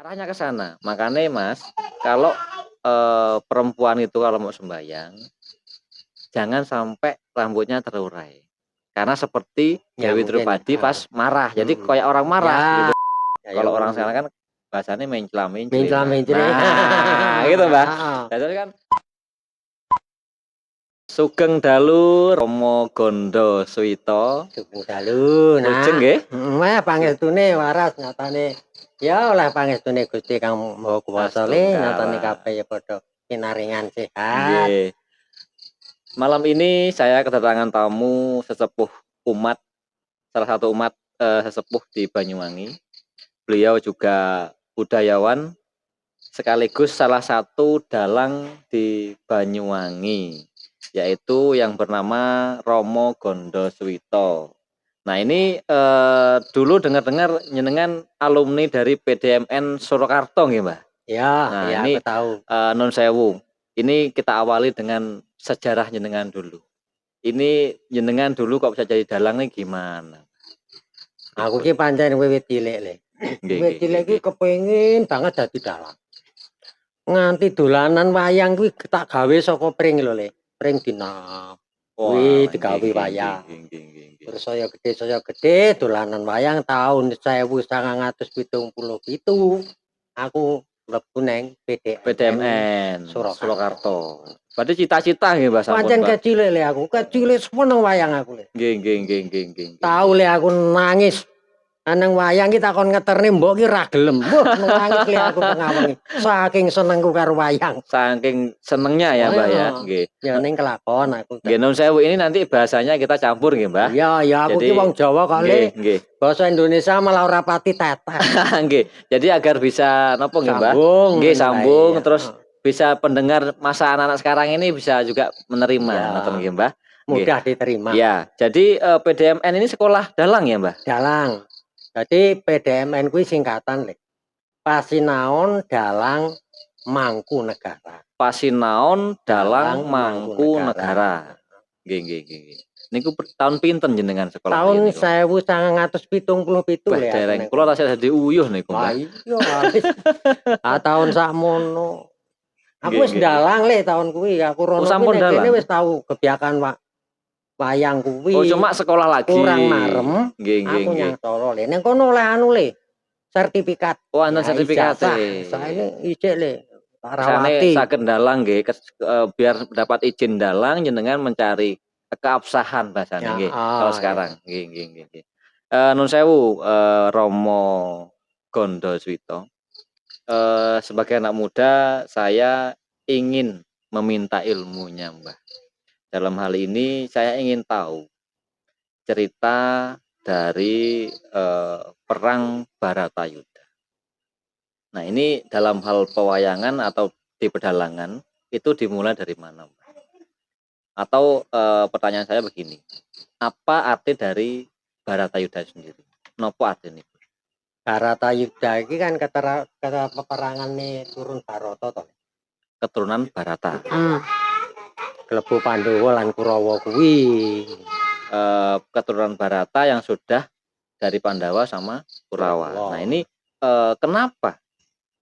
Arahnya ke sana. Makanya Mas, kalau perempuan itu kalau mau sembahyang, jangan sampai rambutnya terurai. Karena seperti Ya Dewi mungkin. Drupadi pas marah. Jadi kayak orang Ya, marah gitu. ya Kalau orang sekarang ngono. kan bahasanya mencela-mencela. Mencela-mencela. Nah, gitu, Mbak. Heeh. Jadi kan Sugeng Dalu Romo Gondo Suwito. Sugeng dalu. Lujeng Nah, nggih. meh pangestune waras nyatane. Ya oleh pangestune Gusti Kang Maha Kuwasa le nyatane kabeh ya padha pinaringan sehat. Nggih. Malam ini saya kedatangan tamu sesepuh umat, salah satu umat sesepuh di Banyuwangi. Beliau juga budayawan sekaligus salah satu dalang di Banyuwangi, yaitu yang bernama Romo Gondo Suwito. Nah ini dulu dengar-dengar nyenengan alumni dari PDMN Surakarta nggih, Mbah? Ya, Nah ya ini aku tahu. Nun sewu. Ini kita awali dengan sejarah nyenengan dulu. Ini nyenengan dulu kok bisa jadi dalang nih gimana? Aku ki pancen wiwit cilik le. Wiwit cilik ki kepengin banget dadi dalang. Nganti dolanan wayang kuwi tak gawe saka pring lho le. Pring dinam. Kuwi digawe wayang. Terus saya gede dolanan wayang tahun 1977. Aku mlebu neng PDMN Surakarta. Berarti cita-cita nggih Mbah sampun, Pancen Mbah. kecil le aku, kecil seneng wayang aku le. Nggih. Tahu le aku nangis. Nang wayang ki takon ngeterne mbok ki ra gelem. Wah, nangis le aku tengah wengi. Saking senengku karo wayang. Saking senengnya ya, Mbah ya. Nggih. Ya ning kelakon aku. Nggih, Nun sewu ini nanti bahasanya kita campur nggih, Mbah. Iya, ya aku ki wong Jawa kok le. Nggih. Bahasa Indonesia malah ora pati tetes. Nggih. Jadi agar bisa napa nggih, Mbah? Sambung. Nggih, sambung terus bisa pendengar masa anak-anak sekarang ini bisa juga menerima ngoten nggih, Mbah. Mudah diterima. Ya, jadi PDMN ini sekolah dalang ya, Mbah? Dalang. Jadi PDMN kuwi singkatan le. Pasinaon Dalang Mangku Negara. Pasinaon Dalang Mangku Negara. Nggih. Niku tahun pinten jenengan sekolah tahun 1977 le. Dereng kula tasih dadi uyuh niku, Mbah. Iya. Tahun sakmono. Aku wis dalang le tahun kuwi. Aku rono kuwi wis tahu kebiakan wayang kuwi. Oh, cuma sekolah lagi. Kurang marem. Aku nyang solo le. Ning kono oleh anu le. Sertifikat. Oh, ana sertifikat. Saene ijek le. Rawati. Saged dalang nggih biar dapat izin dalang jenengan mencari keabsahan bahasanya nggih. Kalau sekarang nggih. Nun sewu Romo Gondo Suwito. Sebagai anak muda saya ingin meminta ilmunya, Mbah. Dalam hal ini saya ingin tahu cerita dari perang Baratayuda. Nah ini dalam hal pewayangan atau di pedalangan itu dimulai dari mana, Mbak? Atau pertanyaan saya begini, apa arti dari Baratayuda sendiri? Nopo artinya? Baratayuda ini kan kata peperangan nih turun Barata toh. Keturunan Barata. Klebu Pandhawa lan Kurawa kuwi. Keturunan Barata yang sudah dari Pandawa sama Kurawa. Nah ini kenapa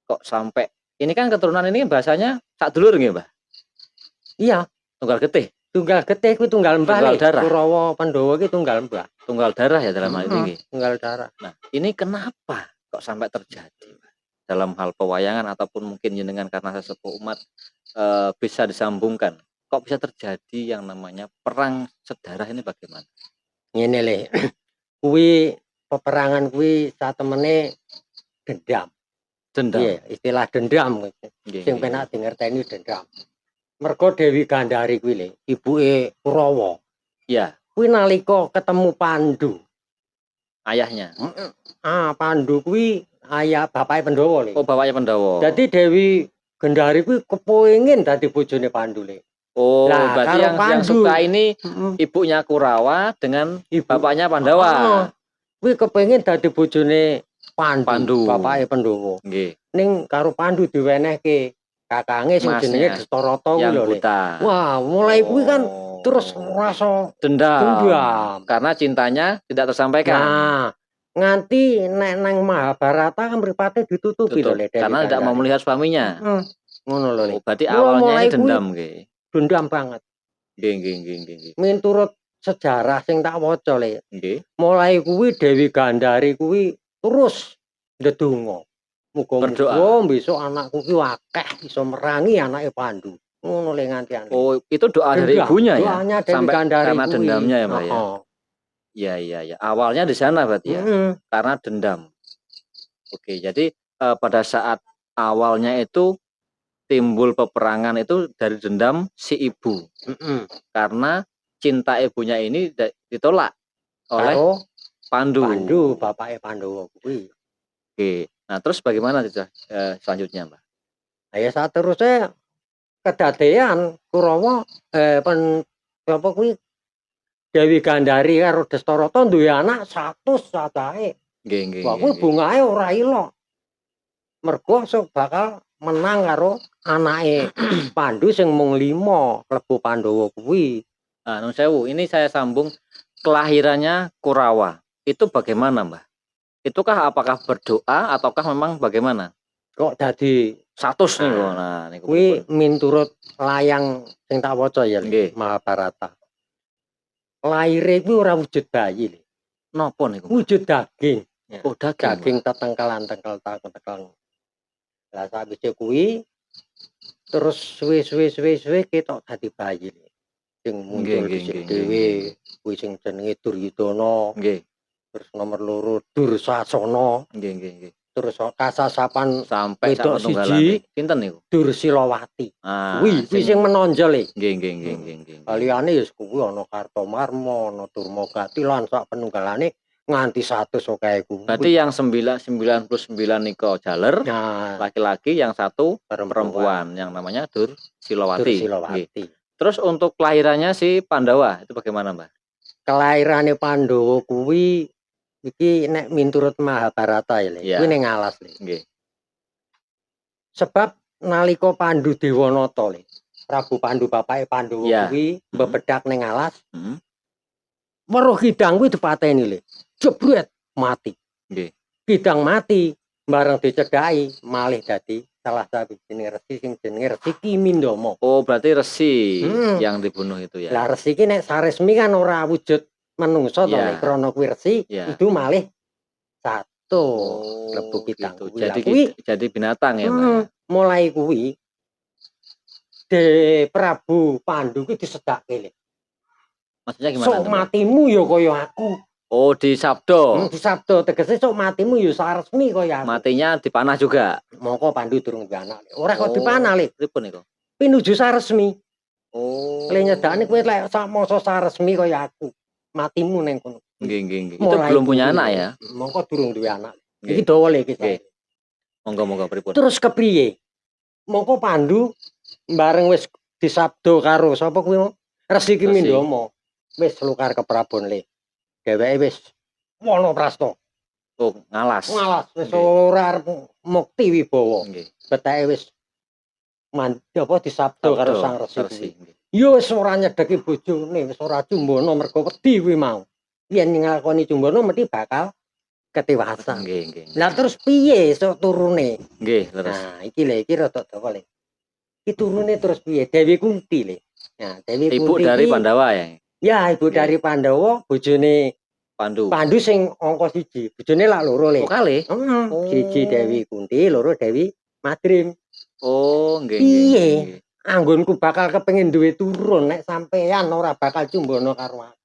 kok sampai ini kan keturunan ini bahasanya sak dulur nggih, Mbah? Iya, tunggal getih. Tunggal getih kuwi tunggal mbah. Tunggal darah. Kurawa Pandhawa ki tunggal mbah. Tunggal darah ya dalam hal ini nggih. Tunggal darah. Nah, ini kenapa kok sampai terjadi, Mbah? Dalam hal pewayangan ataupun mungkin jenengan karena sesepuh umat bisa disambungkan. Kok bisa terjadi yang namanya perang sedarah ini bagaimana? Ngene le. Kuwi peperangan kuwi satemene dendam. Iya, istilah dendam. Sing penak dingerteni dendam. Mergo Dewi Gandari kuwi le, ibuke Kurawa. Iya. Kuwi nalika ketemu Pandu. Ayahnya. Pandu kuwi ayah bapake Pandhawa le. Oh, bapake Pandhawa. Jadi Dewi Gandari kuwi kepengin dadi bojone Pandu le. Oh, nah, berarti yang suka ini ibunya Kurawa dengan bapaknya Pandawa. Kuwi kepengin dadi bojone Pandu. Bapake Pandhawa. Nggih. Ning karo Pandu diwenehke kakange sing jenenge Gestarata kuwi lho. Wah, mulai kuwi kan terus rasa dendam karena cintanya tidak tersampaikan. Nah, Nganti nek nang Mahabharata kan mripate ditutupi lho Le Dewi karena tidak mau melihat suaminya. Ngono lho Le. Berarti awalnya ini dendam nggih. Dendam banget. Nggih. Miturut sejarah sing tak waca Le. Nggih. Mulai kuwi Dewi Gandari kuwi terus ndedonga. Muga-muga besok anakku ki akeh iso merangi anake Pandu. Ngono Le nganti. Oh, itu doa dari ibunya ya? Doanya Dewi Gandari karena dendamnya ya, Mbak ya? Iya. Awalnya di sana berarti ya. Karena dendam. Oke, jadi pada saat awalnya itu timbul peperangan itu dari dendam si ibu. Karena cinta ibunya ini ditolak oleh Pandu. Bapaknya Pandawa kuwi. Oke. Nah, terus bagaimana selanjutnya, Mbak? Ya saat terusnya kedadean Kurawa apa kuwi Dewi Gandari karo Dastarata duwe anak 100 cacahé. Nggih. Wah kuwi bungahe ora ilok. Mergo sok bakal menang karo anake Pandu sing mung 5 klebu Pandawa kuwi. Nah, Nun Sewu, ini saya sambung kelahirannya Kurawa. Itu bagaimana, Mbah? Itukah apakah berdoa ataukah memang bagaimana? Kok dadi 100 nih kok. Nah, niku kuwi minturut layang sing tak waca ya Mahabharata. Laire kuwi ora wujud bayi lho. Napa niku? Wujud daging. Oh, daging tetengkelan tekel. Lah sakwise kuwi terus suwe ketok dadi bayi. Sing muncul dhisik dhewe kuwi sing jenenge Duryudana. Nggih. Terus nomor 2 Dursasana. Nggih. Terus kasasapan sampai wedok siji pinten niku? Dursilawati. Kuwi sing menonjol Nggih. Liyane ya kuwi ana Kartomarma, ana Durmagati lan sak penunggalane nganti 100 akeh kuwi. Berarti yang 99 nika jaler laki-laki, yang satu perempuan yang namanya Dursilawati. Terus untuk kelahirannya si Pandawa itu bagaimana, Mbak? Kelairane Pandawa kuwi iki nek minturut Mahabharata ya, kuwi ning alas Le. Nggih. Sebab nalika Pandu Dewanata Le, Prabu Pandu bapake Pandawa kuwi bebedak ning alas. Weruh Kidang kuwi dipateni Le. Jebret mati. Nggih. Kidang mati bareng dicedhaki malih dadi salah sawijining resi sing jenenge Resi Kimindama. Oh, berarti resi yang dibunuh itu ya. Lah resi ki nek saresmi kan ora wujud manungsa to Le, krana kuwi resi itu malih satu klebu Kidang kuwi. Jadi binatang ya, Mbak. Mulai kuwi Prabu Pandu kuwi disedake Le. Maksudnya gimana? Sok matimu ya kaya aku. Oh, disabda. Disabda tegese sok matimu ya saresmi kaya aku. Matinya dipanah juga. Mongko Pandu durung duwe anak. Ora kok dipanah Le. Pripun niku? Pinuju saresmi. Oh. Le nyedakne kowe lek sak masa saresmi kaya aku. Matimu ning kono. Nggih. Itu belum punya anak ya? Mongko durung duwe anak. Iki dawa Le iki. Monggo pripun? Terus kepriye? Mongko Pandu bareng wis disabda karo sapa kuwi mau? Resi Kimindama. Wis lukar ke Prabon Le. Dheweke wis Wanaprasta. Oh, ngalas. Wis ora arep mukti wibawa. Nggih. Beteke wis disabda karo Sang Resi. Ya wis ora nyedeki bojone, wis ora cumbana mergo wedi kuwi mau. Yen nglakoni cumbana mesti bakal ketewasa. Nggih. Lah terus piye sok turune? Nggih, terus. Nah, iki rada dawa Le. Iki turune terus piye? Dewi Kunti Le. Nah, Dewi Kunti ibu dari Pandawa ya? Ya, ibu dari Pandawa, bojone Pandu sing angka 1. Bojone lak loro Le. Oh, kalih? Siji Dewi Kunti, loro Dewi Madrim. Oh, nggih. Piye? Anggonku bakal kepengin duwe turun nek sampean ora bakal cumbana karo aku.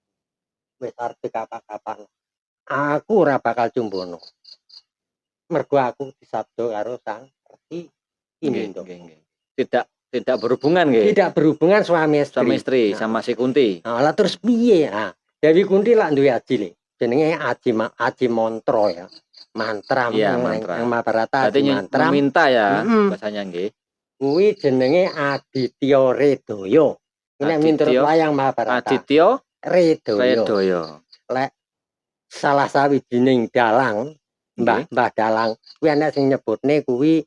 Wis arep kapan-kapan. Aku ora bakal cumbana. Mergo aku disabda karo Sang Resi Kimindama. Tidak berhubungan nggih? Tidak berhubungan suami istri. Sama si Kunti. Nah, lah terus piye? Nah, Dewi Kunti lak duwe aji Le. Jenenge aji mantra ya. Mantra yang Mahabharata aji mantra. Meminta ya bahasanya nggih. Kuwi jenenge Aditya Redaya. Nek miturut layang Mahabharata. Aditya Redaya. Lek salah sawijining dalang Mbah Dalang kuwi ana sing nyebutne kuwi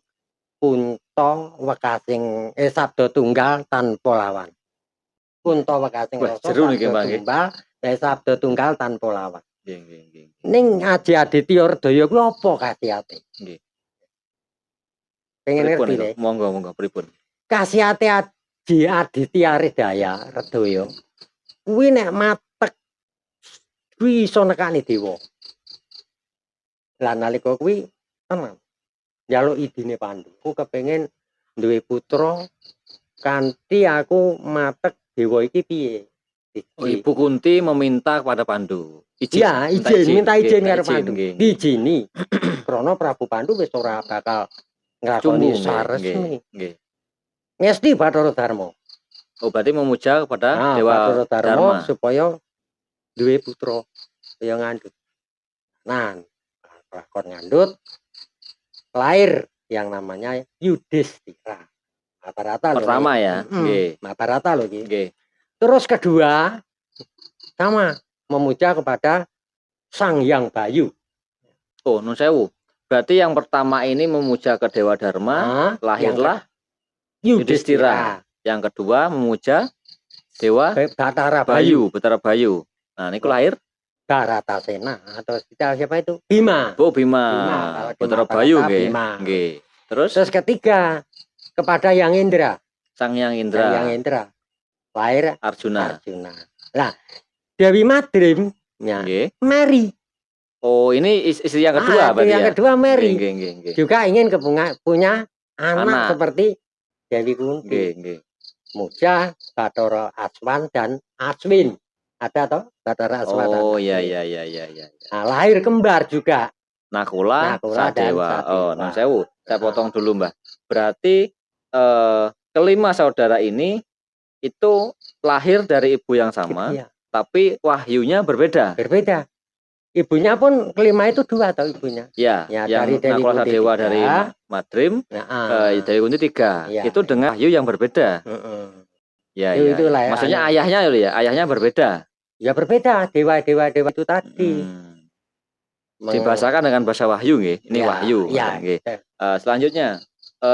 Kunta Wekasing sabda tunggal tanpa lawan. Kunta Wekasing rasa sabda tunggal sabda tunggal tanpa lawan. Nggih. Ning Aji Aditya Redaya kuwi apa khasiate? Nggih. Pengen Pripun ngerti itu? le. Monggo pripun. Khasiate Aji Aditya Redaya kuwi nek matek kuwi iso nekani dewa. Lah nalika kuwi tenan. Njaluk idine Pandhu. Aku kepengin duwe putra kanthi aku matek dewa iki piye? Oh, Ibu Kunti meminta kepada Pandu. Izin. Iya, minta izin karo Pandhu. Nggih. Diizini. Krana Prabu Pandhu wis ora bakal nglakoni saresmi. Nggih. Ngesti Bathara Darma. Oh, berarti memuja kepada Dewa Bathara Darma Dharma supaya duwe putra kaya ngandhut. Nah, lakon ngandhut lahir yang namanya Yudhistira. Mahabharata lho. Pertama ya. Nggih. Mahabharata lho iki. Nggih. Terus kedua sama memuja kepada Sang Hyang Bayu. Oh, nun sewu. Berarti yang pertama ini memuja ke Dewa Dharma, lahirlah Yudhistira. Yang kedua memuja Dewa Bathara Bayu. Nah, ini lahir Baratasena atau siapa itu? Bima. Oh, Bima. Bathara Bayu nggih. Terus ketiga kepada Yang Indra. Sang Hyang Indra. Lahir Arjuna. Nah, Dewi Madrim Mary. Oh, ini istri yang kedua berarti yang kedua Mary. Nggih. Juga ingin punya anak seperti Dewi Kunti. Nggih. Muja, Bathara Aswan dan Aswin. Ada toh Bathara Aswan. Oh, iya. Nah, lahir kembar juga. Nakula Sadewa. Oh, nun sewu. Saya potong dulu, Mbah. Berarti kelima saudara ini itu lahir dari ibu yang sama, tapi wahyunya berbeda. Ibunya pun kelima itu dua atau ibunya? Ya, yang Nakula Sadewa dari Madrim, Dewi Kunti 3. Itu dengan wahyu yang berbeda. Ya. Maksudnya ayahnya ya, ayahnya berbeda. Ya berbeda, dewa-dewa itu tadi. Dibahasakan dengan bahasa wahyu nggih. Ini wahyu nggih. Selanjutnya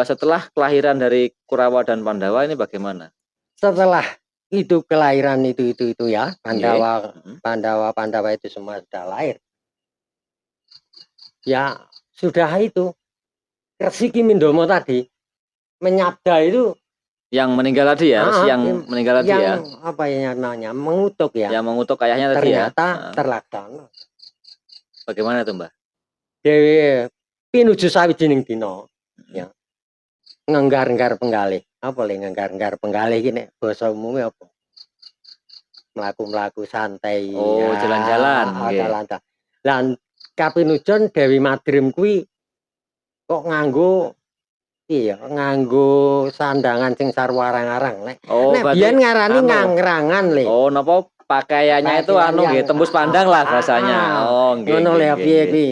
setelah kelahiran dari Kurawa dan Pandawa ini bagaimana? Setelah itu kelahiran itu ya, Pandawa itu semua sudah lahir. Ya, sudah itu. Resi Mindomo tadi menyabda itu yang meninggal tadi ya, yang meninggal tadi ya. Apa ya namanya? Mengutuk ya. Yang mengutuk ayahnya tadi ya. Ternyata terlaksana. Bagaimana itu, Mbah? Dewi pinuju sawijining dina ya. Ngenggar-nggar penggalih. Apa le ngenggar-nggar penggalih iki nek basa umume apa? Mlaku-mlaku santai. Oh, jalan-jalan nggih. Lan kapinujon Dewi Madrim kuwi kok nganggo nganggo sandangan sing sarwarang-arang nek. Nek biyen ngarani ngangrangan le. Oh, napa pakaiannya itu nggih tembus pandang lah bahasanya. Oh, nggih. Ngono le piye kuwi.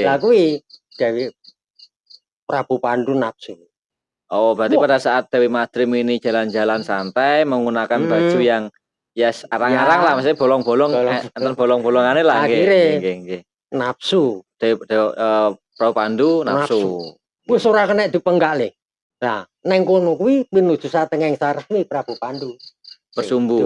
Lah kuwi Dewi Prabu Pandhu nafsu. Oh, berarti pada saat Dewi Madrim ini jalan-jalan santai menggunakan baju yang arang-arang lah, maksudnya bolong-bolong, enten bolong-bolongane lah nggih. Nafsu. Prabu Pandhu nafsu. Wis ora kena dipenggak le. Nah, neng kono kuwi pinuju satengahing saresmi Prabu Pandhu. Bersumbu.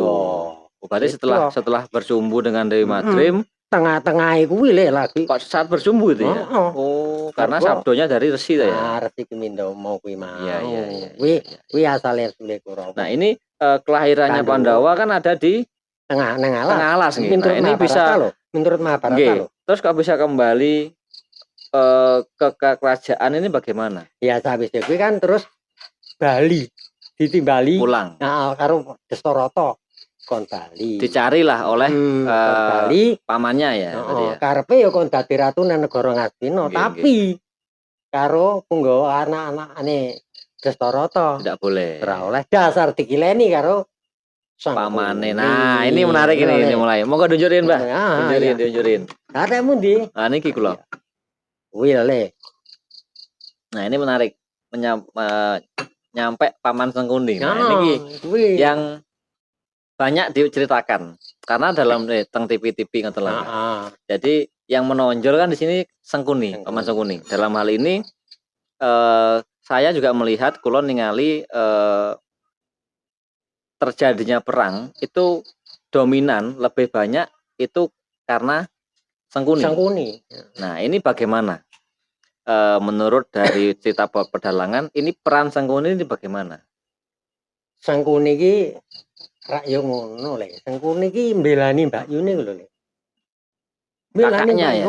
Berarti setelah bersumbu dengan Dewi Madrim, tengah-tengah kuwi le lagi. Saat bersumbu itu ya. Oh, karena sabdonya dari Resi ya. Nah, Resi Mindomo kuwi mau. Iya. Kuwi asale Sule Kurawa. Nah, ini kelahirannya Pandawa kan ada di tengah alas. Tengah alas nih. Nah, ini bisa menurut Mahabharata loh. Terus kalau bisa kembali ke kerajaan ini bagaimana? Ya habis itu kan terus Bali ditimbali pulang. Nah, karo Dastarata kon Bali. Dicarilah oleh Bali pamannya ya. Karepe ya kon dadi ratu nang negara Ngastina, tapi karo punggawa anak-anakane Dastarata. Tidak boleh. Ora oleh dasar dikileni karo pamane. Nah, ini menarik ini mulai. Monggo tunjukin, Mbah. Tunjukin. Katemu ndi? Ah niki kula. Wile. Nah, ini menarik. Nyampe Paman Sengkuni. Nah, ini yang banyak diceritakan karena dalam teng TV-TV ngoten lho. Jadi yang menonjol kan di sini Sengkuni, Paman Sengkuni. Dalam hal ini saya juga melihat kula ningali terjadinya perang itu dominan lebih banyak itu karena Sengkuni. Sengkuni. Nah, ini bagaimana? Menurut dari cerita pedalangan, ini peran Sengkuni ini bagaimana? Sengkuni iki rak yo ngono le. Sengkuni iki mbelani Mbak Yune lho le. Kakaknya ya.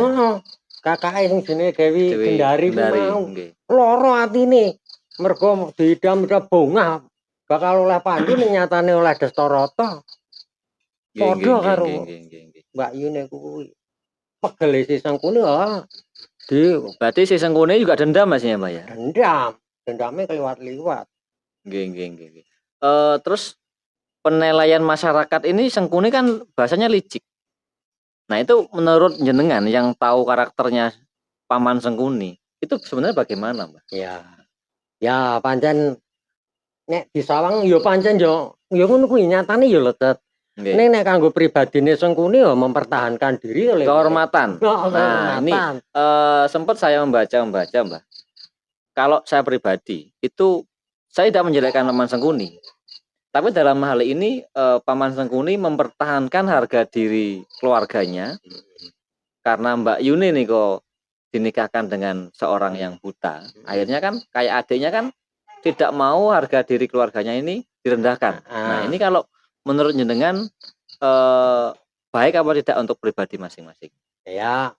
Kakake sing jenenge Dewi Dewi Gendari ku Gendari, mau. nggih. Loro atine. Mergo diidam-idam bongah bakal oleh Pandu ning nyatane oleh Dastarata. Padha karo Mbak Yune kuwi. Pegel si Sengkuni berarti si Sengkuni juga dendam Mas ya, Mbak ya? Dendam. Dendamnya keliwat-liwat. Nggih. Terus penilaian masyarakat ini Sengkuni kan bahasanya licik. Nah, itu menurut jenengan yang tahu karakternya Paman Sengkuni, itu sebenarnya bagaimana, Mbak? Ya pancen nek di Sawang ya pancen yo ngono kuwi nyatane ya letet. Nek kanggo pribadine Sengkuni ya mempertahankan diri oleh kehormatan. Nah, ini sempat saya membaca, Mbak. Kalau saya pribadi itu saya tidak menjelekkan Paman Sengkuni. Tapi dalam hal ini Paman Sengkuni mempertahankan harga diri keluarganya karena Mbak Yuni nih kok dinikahkan dengan seorang yang buta. Akhirnya kan kayak adiknya kan tidak mau harga diri keluarganya ini direndahkan. Nah, ini kalau menurut jenengan baik apa tidak untuk pribadi masing-masing? Ya.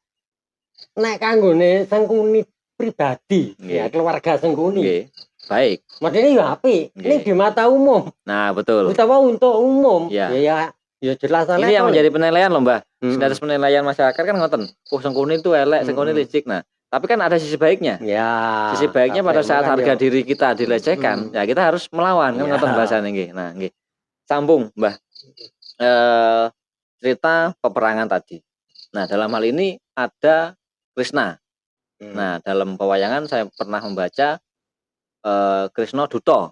Nek kanggone Sengkuni pribadi, ya keluarga Sengkuni. Baik. Maksudnya ya apik. Ini di mata umum. Nah, betul. Utawa untuk umum. Ya jelas ini yang menjadi penilaian loh, Mbak. Dari penilaian masyarakat kan ngoten. Sengkuni itu elek, Sengkuni licik. Nah, tapi kan ada sisi baiknya. Ya. Sisi baiknya pada saat harga diri kita dilecehkan, ya kita harus melawan kan ngoten bahasane nggih. Nah, nggih. Sambung, Mbah. Cerita peperangan tadi. Nah, dalam hal ini ada Krishna. Nah, dalam pewayangan saya pernah membaca Krishna Duta.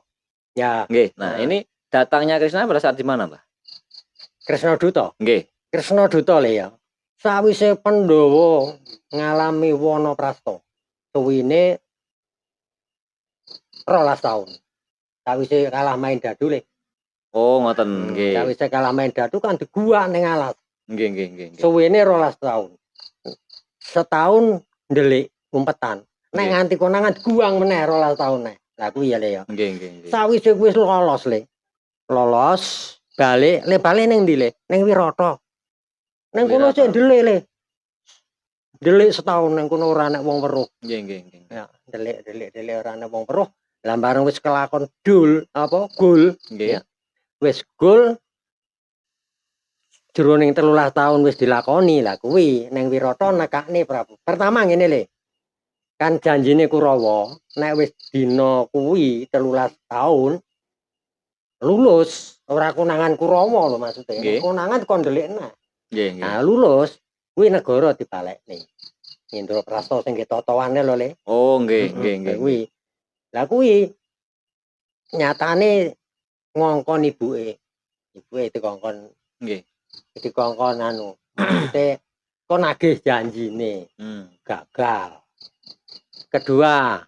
Ya. Nggih. Nah, ini datangnya Krishna pada saat di mana, Mbah? Krishna Duta. Nggih. Krishna Duta le ya. Sawise Pandhawa ngalami Wanaprastha. Suwine 12 taun. Sawise kalah main dadu le. Oh, ngoten nggih. Sawise kalah main dadu kan diguak ning alas. Nggih. Suwine 12 taun. Setahun ndelik umpetan. Nek nganti konangan diguang meneh 12 taun neh. Lah kuwi ya le ya. Nggih. Sawise wis lolos le. Lolos balik ning ndi le? Ning Wirata. Ning kono sik ndelik le. Ndelik setahun ning kono ora nek wong weruh. Nggih. Ya, ndelik ora nek wong weruh. Lah bareng wis kelakon gol. Nggih. Wis gol jroning 13 taun wis dilakoni. Lah kuwi ning Wirata nekakne Prabu. Pertama ngene le. Kan janjine Kurawa nek wis dina kuwi 13 taun lulus ora konangan Kurawa lho maksude. Konangan kon ndelikna. Nggih. Nah, lulus kuwi negara dibalekne. Indraprastha sing ketotoane lho le. Oh, nggih. Kuwi. Lah kuwi nyatane ngongkon ibuke. Ibuke dikongkon. Nggih. Dikongkon anu. Maksude kon nagih janjine. Gagal. Kedua,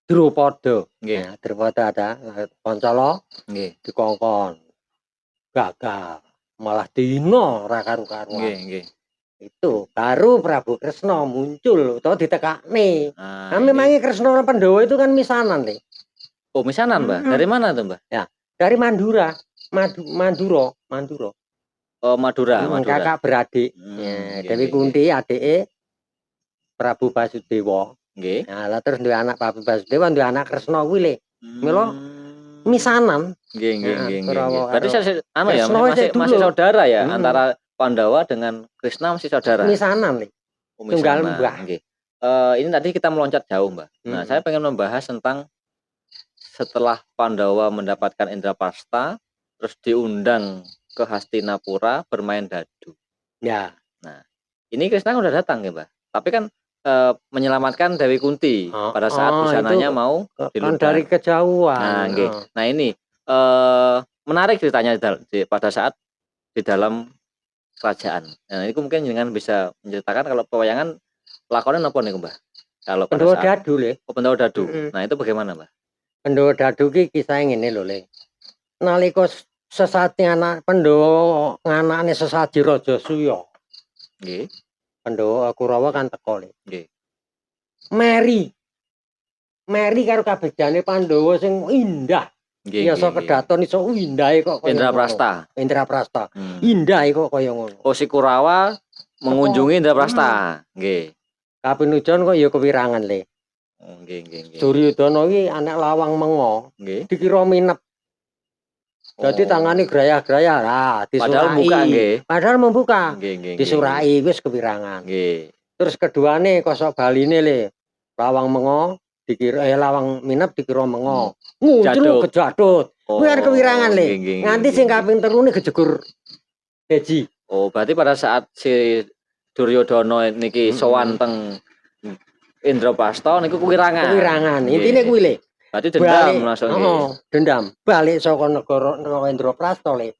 Drupada. Nggih. Drupada ada Pancala. Nggih. Dikongkon. Gagal. Malah dina ora karu-karuan. Nggih. Itu baru Prabu Kresna muncul utawa ditekakne. Nah, memangnya Kresna dan Pandhawa itu kan misanan le. Oh, misanan, Mbak. Dari mana tuh, Mbak? Ya, dari Mandura. Mandura. Oh, Madura. Kakak beradik. Dewi Kunti adike Prabu Basudewa. Nggih. Nah, terus duwe anak Prabu Basudewa, duwe anak Kresna kuwi le. Mila misanan. Nggih. Berarti masih saudara ya antara Pandawa dengan Krishna masih saudara. Misanan le. Tunggal mbah. Nggih. Ini tadi kita meloncat jauh, Mbak. Nah, saya pengen membahas tentang setelah Pandawa mendapatkan Indraprastha terus diundang ke Hastinapura bermain dadu. Ya. Nah, ini Krishna udah datang ya, Mbak. Tapi kan menyelamatkan Dewi Kunti pada saat busananya mau diluntas. Kan dari kejauhan. Nah, nggih. Nah, ini menarik ceritanya pada saat di dalam kerajaan. Nah, ini mungkin jangan bisa menceritakan kalau pewayangan lakonnya apa nih, Mbah? Kalau pada Pandhawa dadu le. Oh, Pandhawa dadu. Nah, itu bagaimana, Mbah? Pandhawa dadu ki kisah ngene lho le. Nalika sesati anak Pandhawa nganakne sesaji Raja Suya. Nggih. Pandhawa Kurawa kan teko le. Nggih. Meri karo kabegane Pandhawa sing indah. Nggih, Yasa nggih. kedaton iso indahe kok kaya Indraprasta. Indraprasta. Indahe kok kaya ngono. Oh, si Kurawa mengunjungi Indraprasta. Nggih. Kapinujon kok ya kewirangan le. Oh, nggih, nggih, nggih. Duryudana iki anak lawang mengo. Nggih. Dikira minep. Dadi tangane grayah-grayah. Lah, Padahal disurai. buka nggih. Padahal membuka. Nggih, nggih, disurai wis kewirangan. Nggih. Terus keduane kosok baline le. Lawang mengo dikira lawang minep dikira mengo. Nguncul kejadut. Kuwi arep kewirangan le. Nganti sing kaping 3 gejegur Deji. Oh, berarti pada saat si Duryodana niki sowan teng Indraprasta niku kewirangan. Kewirangan. Intine kuwi le. Berarti dendam langsung nggih. Dendam. Balik saka negara Indraprasta le.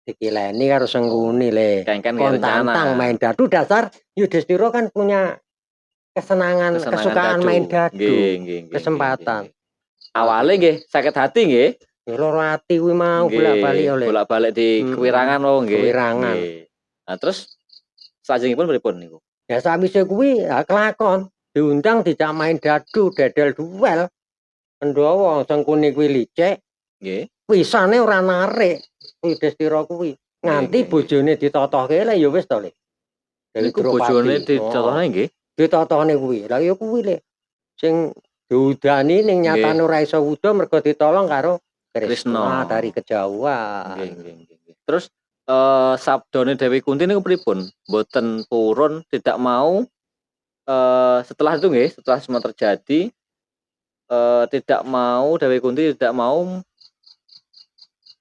Dikileni karo Sengkuni le. Kon tantang main dadu dasar Yudhistira kan punya kesenangan kesukaan dadu. Main dadu. Nggih, kesempatan. Awale nggih sakit hati nggih. Ya loro ati kuwi mau bolak-balik oleh. Bolak-balik di kewirangan oh nggih. Kewirangan. Nah, terus salajengipun pripun niku? Ya sawise kuwi kelakon diundang dijak main dadu, dedel duel. Pandhawa Sengkuni kuwi licik. Nggih. Wisane ora narik. Yudhistira kuwi. Nganti bojone ditotohke le ya wis to le. Niku bojone ditotohne nggih. Ditotohne kuwi. Lah ya kuwi le. Sing diudani ning nyatane ora iso wuda mergo ditolong karo Krisna dari kejauhan. Nggih. Terus sabdane Dewi Kunti niku pripun? Mboten purun, tidak mau setelah itu nggih, setelah semua terjadi tidak mau Dewi Kunti tidak mau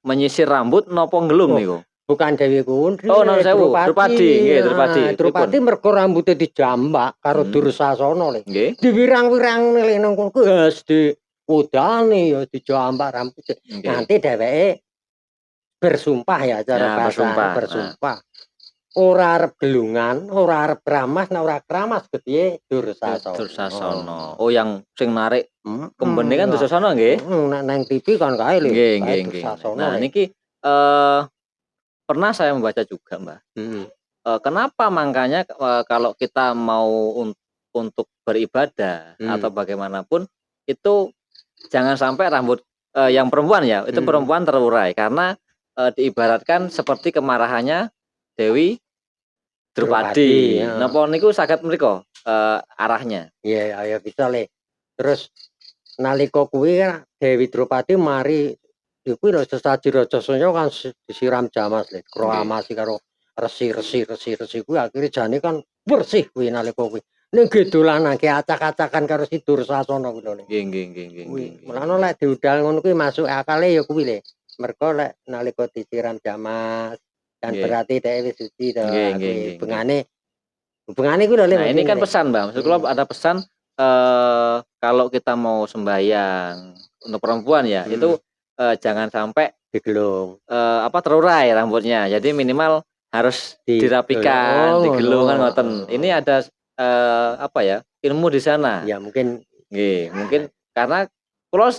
menyisir rambut napa ngelung niku? Bukan Dewi Kunti. Oh, nuwun sewu, Drupadi, nggih, Drupadi. Drupadi mergo rambute dijambak karo Dursasana le. Nggih. Diwirang-wirang le nang kono wis udane ya dijambak rambute. Nanti dheweke bersumpah ya cara bahasa bersumpah. Ora arep gelungan, ora arep keramas, nek ora keramas gedhe Dursasana. Oh, yang sing narik kembene kan Dursasana nggih? Nang TV kan kae lho. Nggih. Nah, niki pernah saya membaca juga, Mbah. Kenapa makanya kalau kita mau untuk beribadah atau bagaimanapun itu jangan sampai rambut yang perempuan ya, itu perempuan terurai karena diibaratkan seperti kemarahannya Dewi Drupadi. Napa niku saged mriku arahnya? Iya, ya bisa le. Terus nalika kuwi Dewi Drupadi mari kuwi lho sesaji Rajasanya kan disiram jamas le. Kroamasi karo resi kuwi akhire jane kan bersih kuwi nalika kuwi. Ning gedolanake acak-acakan karo si Dursasana kuwi lho. Nggih. Mulane lek diudal ngono kuwi masuk akale ya kuwi le. Mergo lek nalika disiram jamas kan berarti dhek wis suci to. Hubungane kuwi lho le. Nah, ini kan pesan, Mbak. Maksud kula ada pesan kalau kita mau sembahyang untuk perempuan ya, itu jangan sampai digelung. Terurai rambutnya. Jadi minimal harus dirapikan, digelung kan ngoten. Ini ada ilmu di sana. Ya mungkin mungkin karena kula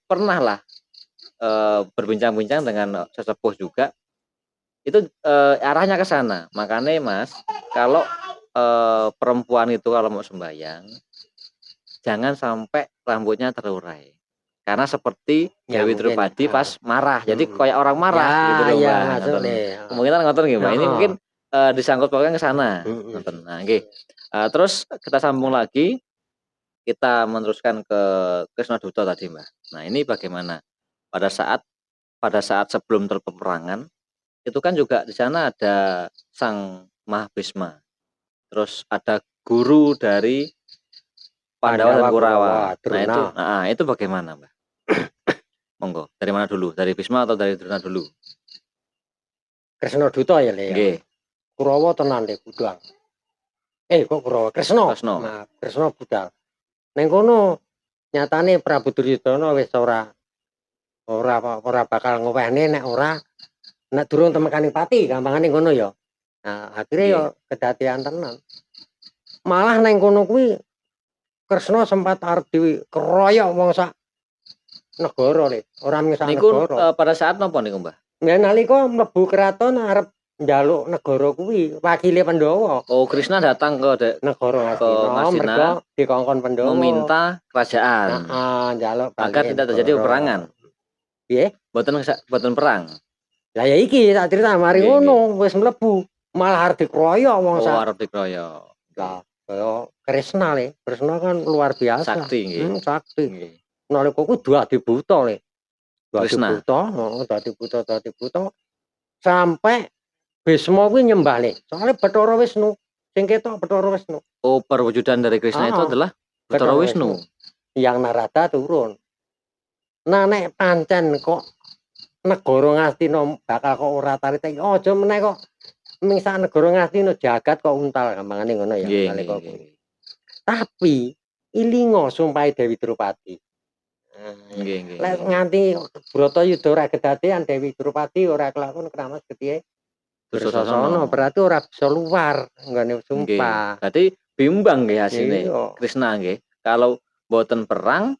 pernah lah berbincang-bincang dengan sesepuh juga. Itu arahnya ke sana. Makanya Mas, kalau perempuan itu kalau mau sembahyang jangan sampai rambutnya terurai. Karena seperti Dewi Drupadi pas marah. Jadi kayak orang marah gitu loh, Mbak. Kemungkinan ngoten nggih, Mbak. Ini mungkin disangkut pautkan ke sana. Ngoten. Nah, nggih. Terus kita sambung lagi. Kita meneruskan ke Krisnaduta tadi, Mbak. Nah, ini bagaimana? Pada saat sebelum peperangan itu kan juga di sana ada Sang Mahabhisma. Terus ada guru dari Pandawa dan Kurawa. Nah, itu bagaimana, Mbak? Monggo, dari mana dulu? Dari Bhisma atau dari Drona dulu? Krisnaduta ya, Le. Nggih. Kurawa tenan le budal. Kok Kurawa? Kresna. Nah, Kresna budal. Ning kono nyatane Prabu Duryudana wis ora bakal ngowehne nek durung temekaning pati, gampangane ngono ya. Nah, akhire ya kedadian tenan. Malah nang kono kuwi Kresna sempat arep dikeroyok wong sak negara le, ora mung sak negara. Niku pada saat napa niku, Mbah? Ya nalika mlebu keraton arep njaluk negara kuwi wakile Pandhawa. Oh, Krishna datang ke negara Ngastina mergo Ngastina dikongkon Pandhawa. meminta kerajaan. Heeh, njaluk agar tidak terjadi peperangan. Piye? Boten perang. Lah ya iki tak crita mari ngono wis mlebu malah arep dikroyok wong sak. Oh, arep dikroyok. Lah kaya Kresna le. Kresna kan luar biasa. Sakti nggih. Sakti. Nalika ku dadi buta le. Dadi Krishna. buta, dadi buta sampai Bisma kuwi nyembah le. Soale Bathara Wisnu. Sing ketok Bathara Wisnu. Oh, perwujudan dari Krishna itu adalah Bathara Wisnu. Yang Narada turun. Nah nek pancen kok negara Ngastina bakal kok ora tarik aja meneh kok ming sak negara Ngastina jagat kok untal gampangane ngono ya nalika kuwi. Tapi ilinga sumpahe Dewi Drupadi. Nggih. Lek nganti Bratayuda ora kedadean Dewi Drupadi ora kelakon kramas getihe Dursasana berarti ora bisa luar nggone sumpah. Berarti bimbang nggih asine Krishna nggih. Kalau boten perang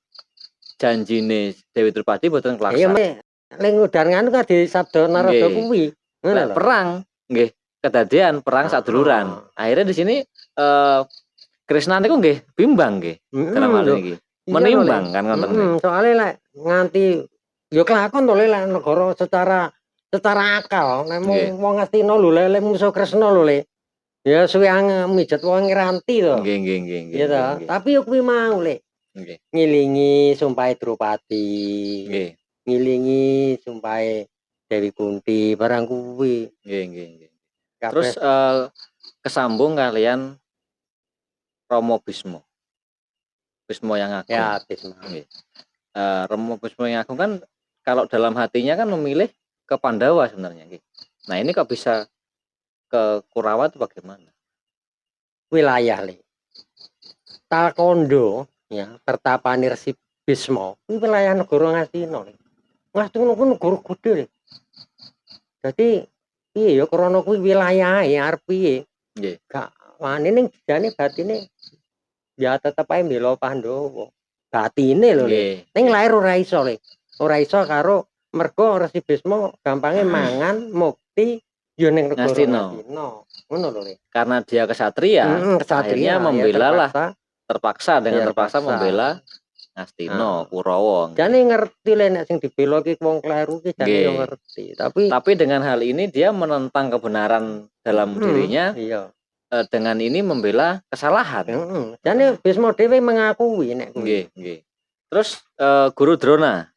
janjine Dewi Drupadi boten kelaksana. Iya ning udan nganu kan di sabda Narada kuwi. Ngono lho. Perang nggih kedadean perang saduluran. Akhirnya di sini Krishna niku nggih bimbang nggih. Dalam hal iki. Menimbang kan ngoten. Soale lek nganti ya kelakon to lek negara secara akal nek wong Ngastina lho lek musuh Kresna lho le. Ya suwe mijet wong ngeranti to. Nggih. Ya to, tapi yo kuwi mau le. Nggih. Ngilingi sumpahe Drupadi. Nggih. Ngilingi sumpahe Dewi Kunti barang kuwi. Nggih. Terus kesambung kalian Romo Bisma. Bisma yang agung. Ya, Bisma. Romo Bisma yang agung kan kalau dalam hatinya kan memilih ke Pandawa sebenarnya. Nah ini kok bisa ke Kurawa itu bagaimana? Wilayah le. Talkondo ya pertapaan Resi Bisma ini wilayah negara Ngastina le. Ngastina ku negara gedhe le. Dadi piye ya krana kuwi wilayahe arep piye? Nggih. Gak wani ning jane batine ya tetep ae mbela Pandhawa. Batine lho le. Ning lair ora iso le. Ora iso karo mergo Resi Bisma gampange mangan mukti ya ning negara Ngastina. Ngono lho le. Karena dia kesatria, akhirnya membela lah. Terpaksa membela Ngastina, Kurawa. Jane ngerti le nek sing dibela ki wong kleru ki jane yo ngerti. Tapi dengan hal ini dia menentang kebenaran dalam dirinya. Iya. Dengan ini membela kesalahan. Jane Bisma dhewe mengakui nek kuwi. Nggih. Terus Guru Drona.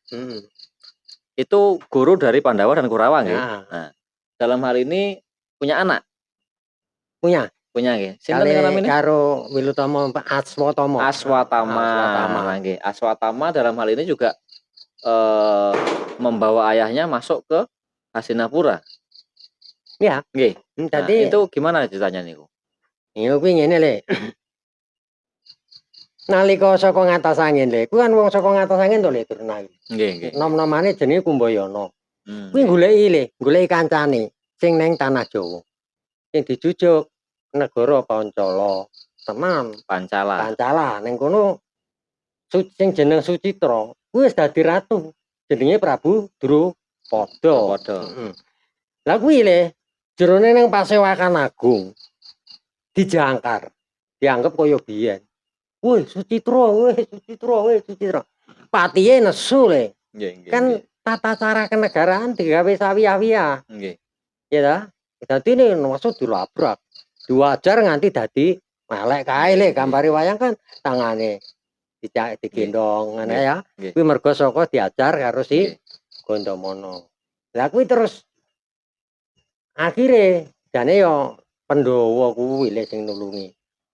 Itu guru dari Pandawa dan Kurawa nggih. Nah, dalam hal ini punya anak. Punya nggih. Sinten namanya? Karo Wilutama Aswatama. Nggih. Aswatama dalam hal ini juga membawa ayahnya masuk ke Hastinapura. Ya. Nggih. Jadi itu gimana ceritanya niku? Ya kuwi ngene le. Nalika saka ngatas angin le, kuwi kan wong saka ngatas angin to le Drona iki. Nggih. Nom-nomane jenenge Kumbayana. Kuwi goleki kancane sing ning tanah Jawa. Sing dijujuk negara Pancala. Tenan, Pancala. Ning kono sing jeneng Sucitra, kuwi wis dadi ratu. Jenenge Prabu Drupada. Lah kuwi le jerone ning Pasewakan Agung dijangkar. Dianggep kaya biyen. Woi, Sucitra. Patihe nesu le. Kan tata cara kenegaraan digawe sawiya-wiya. Nggih. Ya ta? Dadi ne nesu dilabrak. Diwajar nganti dadi melek kae le gambare wayang kan tangane digendong ngene ya. Kuwi mergo saka diajar karo si Gandamana. Lah kuwi terus akhire jane yo Pandhawa kuwi le sing nulungi.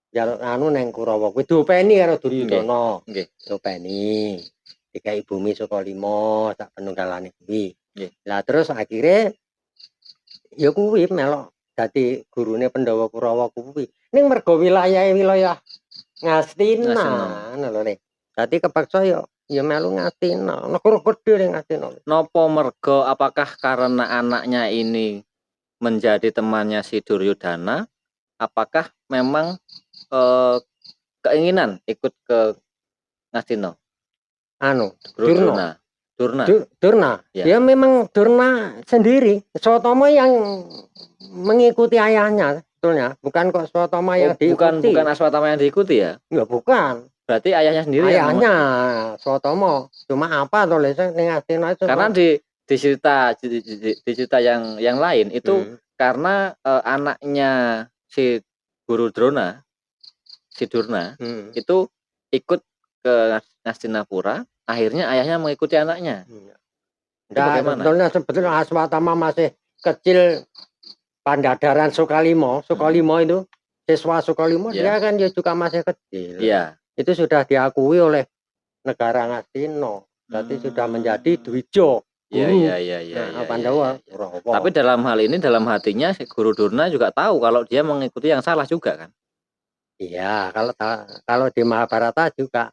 Jaluk anu neng Kurawa kuwi diopeni karo Duryudana. Nggih. Diopeni. Dikai bumi Sukalima sak penunggalane kuwi. Nggih. Lah terus akhire ya kuwi melok dadi gurune Pandhawa Kurawa kuwi. Ning mergo wilayah Ngastina ngono lho le. Dadi kepaksa ya melu Ngastina. Negara gedhe ning Ngastina. Napa mergo apakah karena anaknya ini menjadi temannya si Duryudana? Apakah memang keinginan ikut ke Ngastina? Durna. Ya memang Durna sendiri. Sotama yang mengikuti ayahnya sebetulnya, bukan kok Swatama yang bukan diikuti. Aswatama yang diikuti ya? Ya bukan. Berarti ayahnya sendiri Ayahnya Swatama. Cuma apa tulisnya ning Astina itu. Karena di cerita yang lain itu karena anaknya si Guru Drona, si Durna itu ikut ke Ngastinapura, akhirnya ayahnya mengikuti anaknya. Itu bagaimana? Sebetulnya Aswatama masih kecil, Pandadaran Sukalimo itu siswa Sukalimo, dia kan juga masih kecil. Iya. Itu sudah diakui oleh negara Ngastina, berarti sudah menjadi Dwijo, guru. Iya. Pandawa. Tapi dalam hal ini, dalam hatinya si Guru Durna juga tahu kalau dia mengikuti yang salah juga kan? Iya, kalau di Mahabharata juga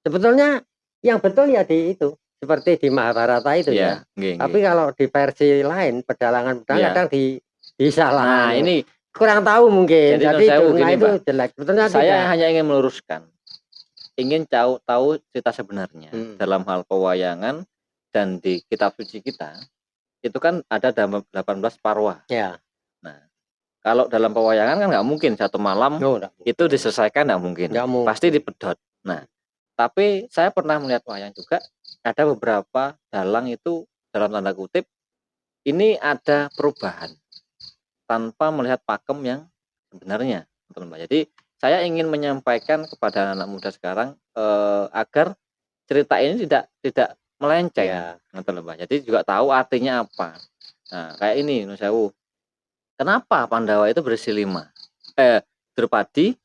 sebetulnya yang betul ya di itu, seperti di Mahabharata itu ya. Tapi kalau di versi lain, pedalangan kadang disalah. Nah, ini kurang tahu mungkin. Jadi Durna gini, itu jelek. Sebetulnya saya hanya ingin meluruskan, ingin tahu cerita sebenarnya dalam hal pewayangan dan di kitab suci kita itu kan ada 18 parwa. Ya. Nah, kalau dalam pewayangan kan nggak mungkin satu malam itu diselesaikan, nggak mungkin. Pasti dipedot. Nah, tapi saya pernah melihat wayang juga, ada beberapa dalang itu dalam tanda kutip ini ada perubahan tanpa melihat pakem yang sebenarnya, teman-teman. Jadi saya ingin menyampaikan kepada anak muda sekarang agar cerita ini tidak melenceng, teman-teman. Jadi juga tahu artinya apa. Nah, kayak ini Nun Sewu. Kenapa Pandawa itu berisi 5? Drupadi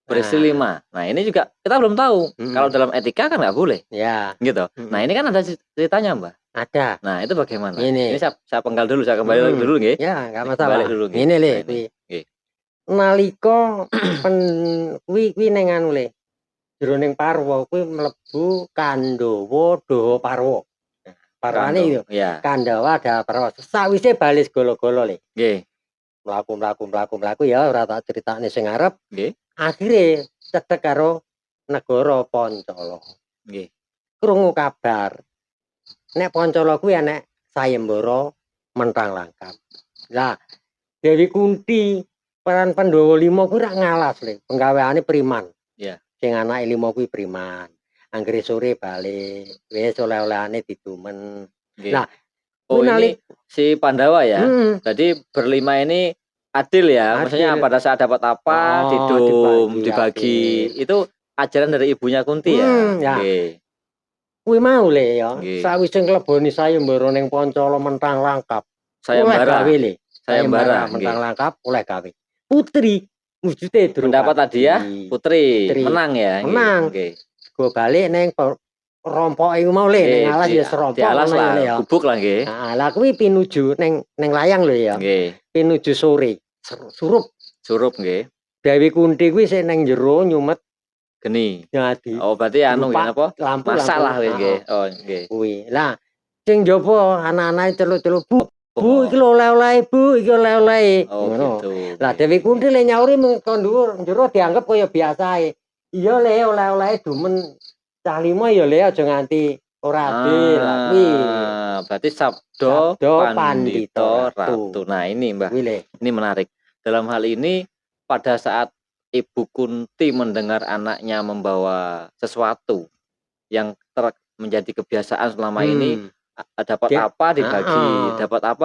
berisi 5. Nah, ini juga kita belum tahu. Kalau dalam etika kan nggak boleh. Ya. Gitu. Nah, ini kan ada ceritanya, Mbak. Ada. Nah, itu bagaimana? Ini saya penggal dulu, saya kembali dulu nggih. Ya, nggak masalah. Balik dulu nggih. Ini le, kuwi. Nalika kuwi ning anu le. Jroning parwa kuwi mlebu Kandawa Daha Parwa. Parwane itu. Kandawa Daha Parwa. Sawise bali segala-gala le. Nggih. Mlaku ya ora tak critakne sing arep. Nggih. Akhire cedhek karo negara Pancala. Nggih. Krungu kabar nek Pancala kuwi enek sayembara mentrang langkap. Lah Dewi Kunti peran Pandhawa 5 kuwi rak ngalas le, penggaweane Priman. Iya. Sing anake 5 kuwi Priman. Anggere sore balik, wis oleh-olehane didumen. Nah, ini si Pandawa ya. Jadi berlima ini adil ya. Maksudnya pada saat dapat apa dibagi. Itu ajaran dari ibunya Kunti ya. Nggih. Kuwi mau le ya. Sawise ngleboni sayembara ning Pancala mentrang langkap. Sayembara gawe le. Sayembara mentrang langkap oleh gawe. Putri wujude mendapat hadiah putri. Menang ya. Menang. Nggih. Go balik ning rompoke mau le ning alas ya serompok lah, gubuk lah nggih. Heeh, lah kuwi pinuju ning layang lho ya. Nggih. Pinuju sore. Surup nggih. Dewi Kunti kuwi sing ning jero nyumet geni. Jadi. Oh, berarti anu napa? Masalah nggih. Oh, nggih. Kuwi. Lah sing njaba anak-anake celuk-celuk, Bu, iki lho oleh-oleh, Bu, iki oleh-oleh. Ngono. Gitu. Lah Dewi Kunti le nyauri mengko dhuwur, jero dianggep kaya biasae. Iya le oleh-oleh dumen cah 5 ya le aja nganti ora adil. Kuwi. Berarti Sabdo Pandito Ratu. Nah, ini Mbah. Ini menarik. Dalam hal ini pada saat Ibu Kunti mendengar anaknya membawa sesuatu yang menjadi kebiasaan selama ini, dapat apa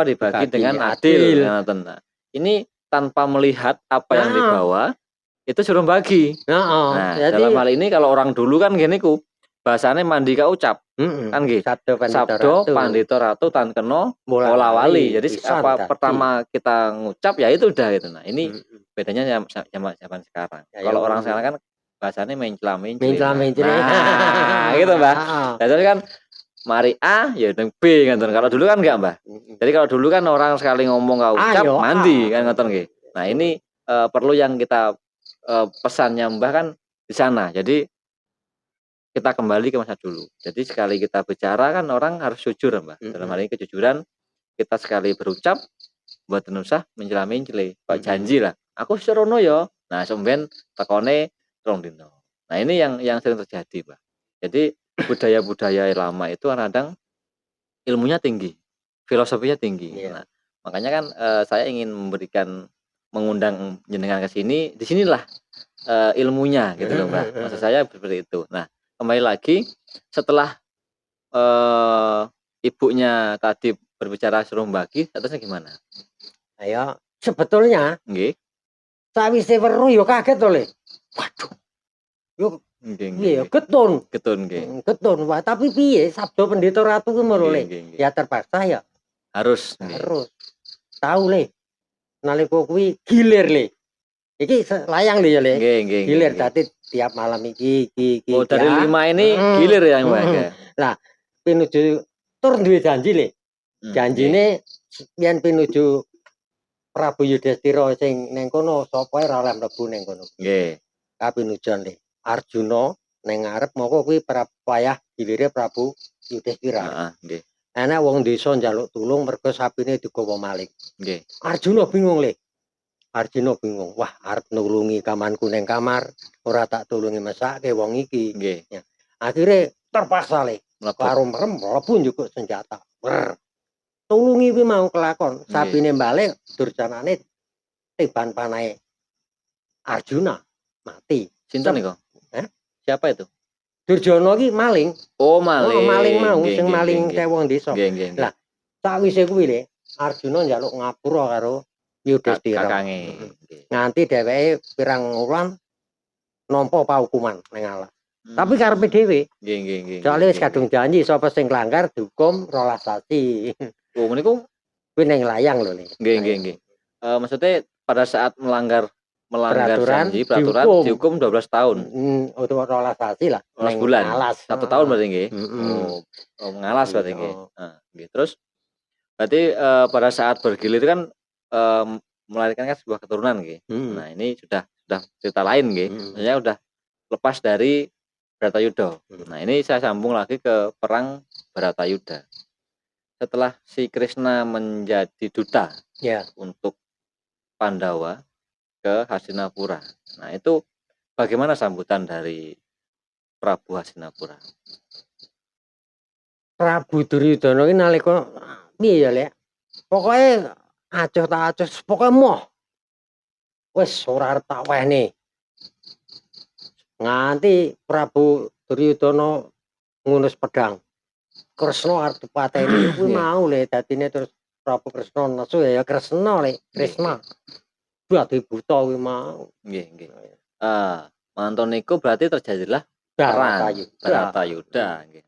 dibagi dengan adil. Nah, ini tanpa melihat apa yang dibawa itu suruh bagi. Nah, dalam hal ini kalau orang dulu kan gini bahasanya mandi ka ucap. Kan gitu. Sabdo Pandito Ratu tan keno bola wali. Jadi apa pertama kita ngucap ya itu udah gitu. Nah, ini bedanya zaman sekarang. Kalau orang sekarang kan bahasanya mencela-mencela. Nah, gitu, Mbak. Jadi kan mari A ya nang B ngoten. Kalau dulu kan enggak, Mbak. Jadi kalau dulu kan orang sekali ngomong ka ucap mandi kan ngoten nggih. Nah, ini perlu yang kita pesannya Mbah kan di sana. Jadi kita kembali ke masa dulu. Jadi sekali kita bicara kan orang harus jujur, Mbak. Dalam hal ini kejujuran, kita sekali berucap buat usah mencela-mencele. Pak janji lah. Aku serono ya. Nah, somben tekone rong dino. Nah, ini yang sering terjadi, Mbak. Jadi budaya-budaya lama itu kadang ilmunya tinggi, filosofinya tinggi. Nah, Makanya kan saya ingin mengundang jenengan ke sini, di sinilah ilmunya gitu loh, Mbah. Maksud saya seperti itu. Nah, kembali lagi setelah ibunya tadi berbicara suruh bagi, atasnya gimana? Ayo, sebetulnya Nggih. Sawise weruh yo kaget to, Le. Waduh. Yo piye getun. Getun nggih. Getun. Wah, tapi piye sabda Pendeta Ratu ku ngono, Le. Ya terpaksa ya. Harus. Tahu, Le. Nalika kuwi gilir, Le. Iki layang lho ya, Le. Gilir dadi tiap malam iki. Oh, dari 5 ini gilir ya, Mbak ya. Nah, pinuju tur duwe janji, Le. Janjine yen pinuju Prabu Yudhistira sing ning kono sapa ora oleh mlebu ning kono. Nggih. Kapinujon Le. Arjuna ning ngarep moko kuwi wayah gilire Prabu Yudhistira. Heeh, nggih. Ana wong desa njaluk tulung mergo sapine digawa maling. Nggih. Arjuna bingung, Le. Arjuna bingung. Wah, arep nulungi kamanku ning kamar, ora tak tulungi mesake wong iki. Nggih. Ya. Akhire terpaksa, Le. Karo merem mlebu njukuk senjata. Tulungi kuwi mau kelakon. Sapine balik durjanane tiban panahe Arjuna mati. Sinten niku? Siapa itu? Durjana ki maling. Oh, maling. Oh, maling mau sing maling ke wong desa. Lah, sakwise kuwi Le, Arjuna njaluk ngapura karo Yudhistira. Kakange. Nganti dheweke pirang wulan nampa paukuman ning alas. Tapi karepe dhewe. Nggih. Soale wis kadung janji sapa sing nglanggar dihukum 12 sasi. Oh, meniku kuwi ning layang lho, Le. Nggih. Maksudnya pada saat melanggar Peraturan, janji, peraturan dihukum 12 tahun. Utawa 12 sasi lah. 12 bulan. Ngalas. 1 tahun berarti nggih. Oh, mengalas berarti nggih. Nggih. Terus berarti pada saat bergilir kan melahirkan kan sebuah keturunan nggih. Nah, ini sudah cerita lain nggih. Maksudnya udah lepas dari Bratayuda. Nah, ini saya sambung lagi ke perang Bratayuda. Setelah si Krishna menjadi duta untuk Pandawa ke Hastinapura. Nah, itu bagaimana sambutan dari Prabu Hastinapura? Prabu Duryudana ki nalika piye ya, Le? Pokoke acuh tak acuh, pokoke moh. Wis ora arep tak wehne. Nganti Prabu Duryudana ngunus pedang. Kresna arep dipateni kuwi mau Le, dadine terus Prabu Kresna nesu ya Kresna Le, Kresna. Dadi buta kuwi mau. Nggih. Mantun niku berarti terjadilah perang Bratayuda nggih.